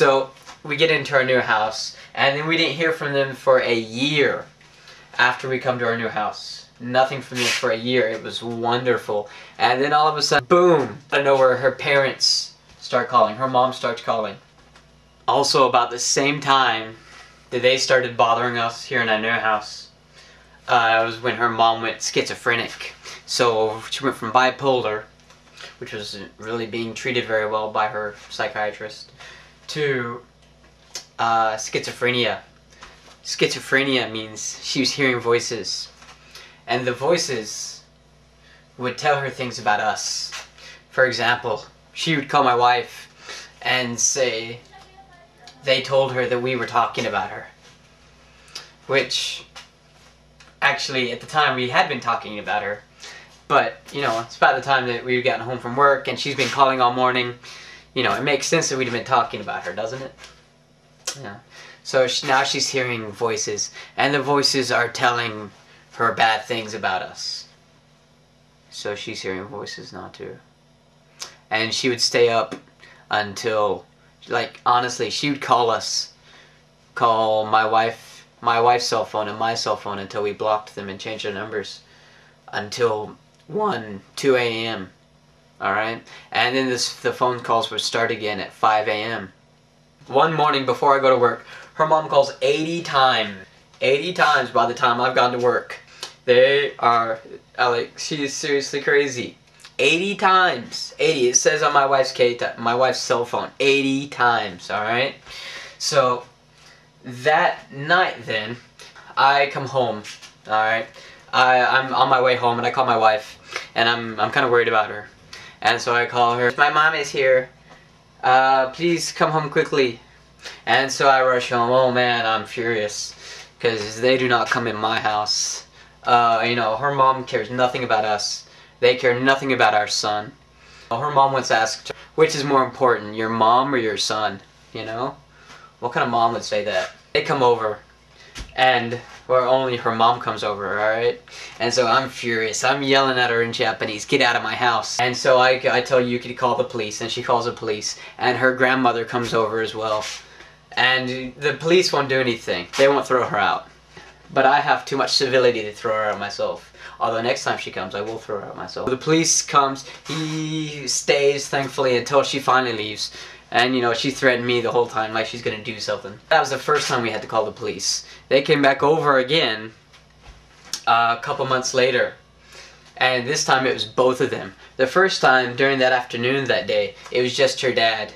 So we get into our new house, and then we didn't hear from them for a year after we come to our new house. Nothing from them for a year. It was wonderful. And then all of a sudden, boom, out of nowhere, her parents start calling. Her mom starts calling. Also about the same time that they started bothering us here in our new house, it was when her mom went schizophrenic. So she went from bipolar, which wasn't really being treated very well by her psychiatrist, to schizophrenia. Schizophrenia means she was hearing voices, and the voices would tell her things about us. For example, she would call my wife and say they told her that we were talking about her, which actually at the time we had been talking about her, but you know, it's about the time that we've gotten home from work and she's been calling all morning. You know, it makes sense that we'd have been talking about her, doesn't it? Yeah. So now she's hearing voices, and the voices are telling her bad things about us. So she's hearing voices now too. And she would stay up until, like, honestly, she would call my wife's cell phone and my cell phone until we blocked them and changed their numbers, until 1, 2 a.m. Alright? And then the phone calls would start again at 5 a.m. One morning before I go to work, her mom calls 80 times. 80 times by the time I've gone to work. They are, like, she is seriously crazy. 80 times. 80. It says on my wife's cell phone. 80 times, alright? So, that night then, I come home, alright? I'm on my way home and I call my wife, and I'm kind of worried about her. And so I call her. My mom is here. Please come home quickly. And so I rush home. Oh man, I'm furious, because they do not come in my house. You know, her mom cares nothing about us. They care nothing about our son. Her mom once asked her, which is more important, your mom or your son? You know? What kind of mom would say that? They come over, and or only her mom comes over, alright? And so I'm furious. I'm yelling at her in Japanese, get out of my house. And so I tell Yuki to call the police, and she calls the police, and her grandmother comes over as well. And the police won't do anything. They won't throw her out. But I have too much civility to throw her out myself. Although next time she comes, I will throw her out myself. The police comes, he stays, thankfully, until she finally leaves. And, you know, she threatened me the whole time, like she's gonna do something. That was the first time we had to call the police. They came back over again a couple months later. And this time it was both of them. The first time, during that afternoon that day, it was just her dad.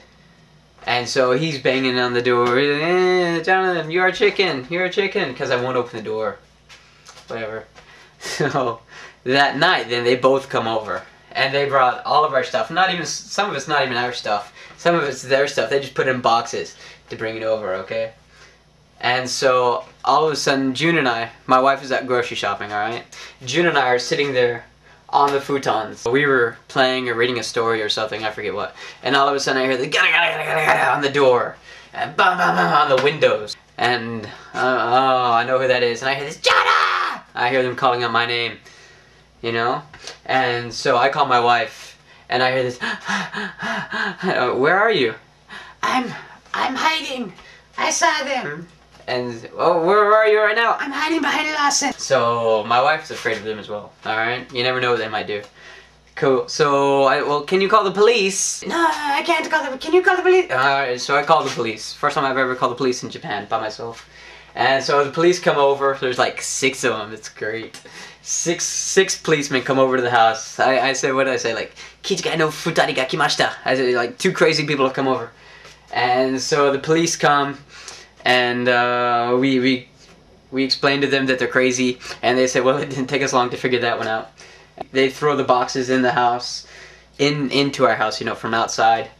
And so he's banging on the door, Jonathan, you're a chicken, because I won't open the door. Whatever. So, that night, then they both come over. And they brought all of our stuff. Some of it's not even our stuff. Some of it's their stuff. They just put it in boxes to bring it over, okay? And so, all of a sudden, June and I, my wife is out grocery shopping, alright? June and I are sitting there on the futons. We were playing or reading a story or something, I forget what. And all of a sudden I hear the gada gada gada gada on the door. And bam bam bam on the windows. And, oh, I know who that is. And I hear this, Jada! I hear them calling out my name. You know? And so I call my wife. And I hear this, where are you? I'm hiding. I saw them. And, oh, where are you right now? I'm hiding behind Lawson. So, my wife's afraid of them as well, alright? You never know what they might do. Cool. So, well, can you call the police? No, I can't call the, can you call the police? Alright, so I call the police. First time I've ever called the police in Japan by myself. And so the police come over, there's like 6 of them, it's great. Six policemen come over to the house. I say, what did I say? Like, Kichigai no futari ga kimashita. I said, like, 2 crazy people have come over. And so the police come, and we explained to them that they're crazy, and they said, well, it didn't take us long to figure that one out. They throw the boxes in the house, into our house, you know, from outside,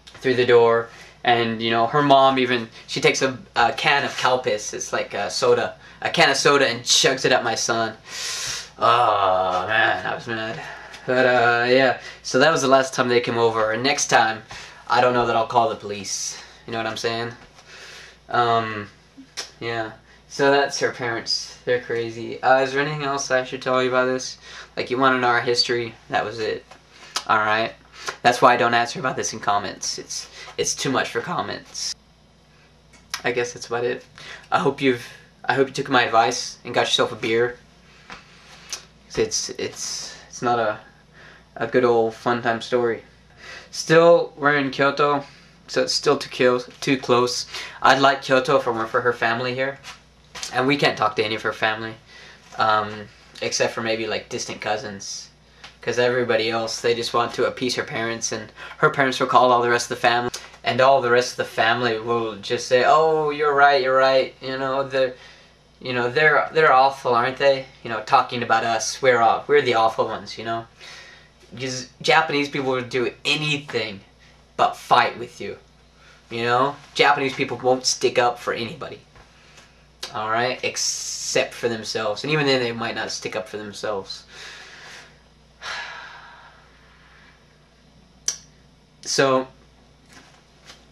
through the door, and, you know, her mom even, she takes a can of Calpis, it's like soda, a can of soda, and chugs it at my son. Oh, man, I was mad. But, yeah, so that was the last time they came over, and next time, I don't know that I'll call the police, you know what I'm saying? Yeah. So that's her parents. They're crazy. Is there anything else I should tell you about this? Like, you want to know our history? That was it. Alright? That's why I don't answer about this in comments. it's too much for comments. I guess that's about it. I hope you took my advice and got yourself a beer. It's not a good old fun time story. Still, we're in Kyoto, so it's still too close. I'd like Kyoto if it weren't for her family here, and we can't talk to any of her family, except for maybe like distant cousins, because everybody else, they just want to appease her parents, and her parents will call all the rest of the family, and all the rest of the family will just say, "Oh, you're right, you know, they're awful, aren't they? You know, talking about us, we're the awful ones, you know." Because Japanese people will do anything but fight with you. You know? Japanese people won't stick up for anybody. Alright? Except for themselves. And even then they might not stick up for themselves. So,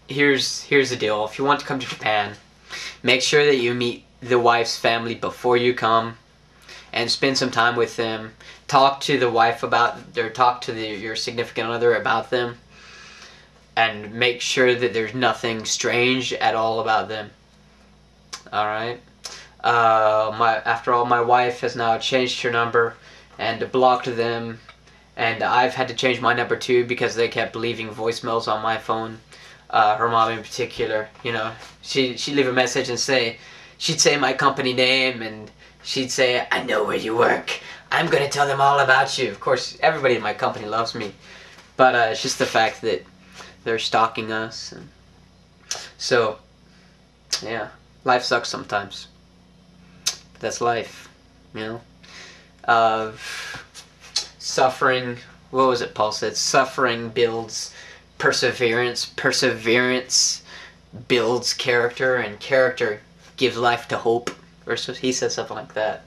here's the deal. If you want to come to Japan, make sure that you meet the wife's family before you come. And spend some time with them. Talk to the wife about, or talk to your significant other about them. And make sure that there's nothing strange at all about them. Alright? After all, my wife has now changed her number and blocked them. And I've had to change my number too because they kept leaving voicemails on my phone. Her mom in particular. You know, she'd leave a message and she'd say my company name, and she'd say, "I know where you work. I'm going to tell them all about you." Of course, everybody in my company loves me. But it's just the fact that they're stalking us. And so, yeah. Life sucks sometimes. But that's life, you know? Suffering, what was it Paul said? Suffering builds perseverance. Perseverance builds character. And character gives life to hope. Or so he said something like that.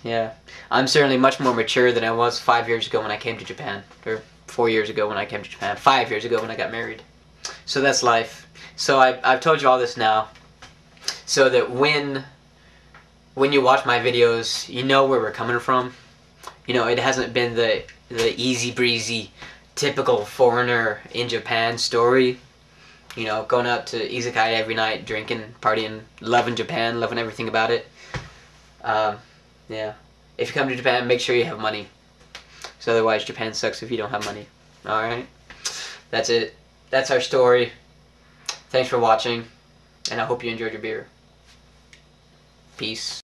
Yeah. I'm certainly much more mature than I was 5 years ago when I came to Japan. Or 4 years ago when I came to Japan. 5 years ago when I got married. So that's life. So I've told you all this now. So that when you watch my videos, you know where we're coming from. You know, it hasn't been the easy breezy, typical foreigner in Japan story. You know, going out to izakaya every night, drinking, partying, loving Japan, loving everything about it. Yeah. If you come to Japan, make sure you have money. So otherwise, Japan sucks if you don't have money. Alright? That's it. That's our story. Thanks for watching. And I hope you enjoyed your beer. Peace.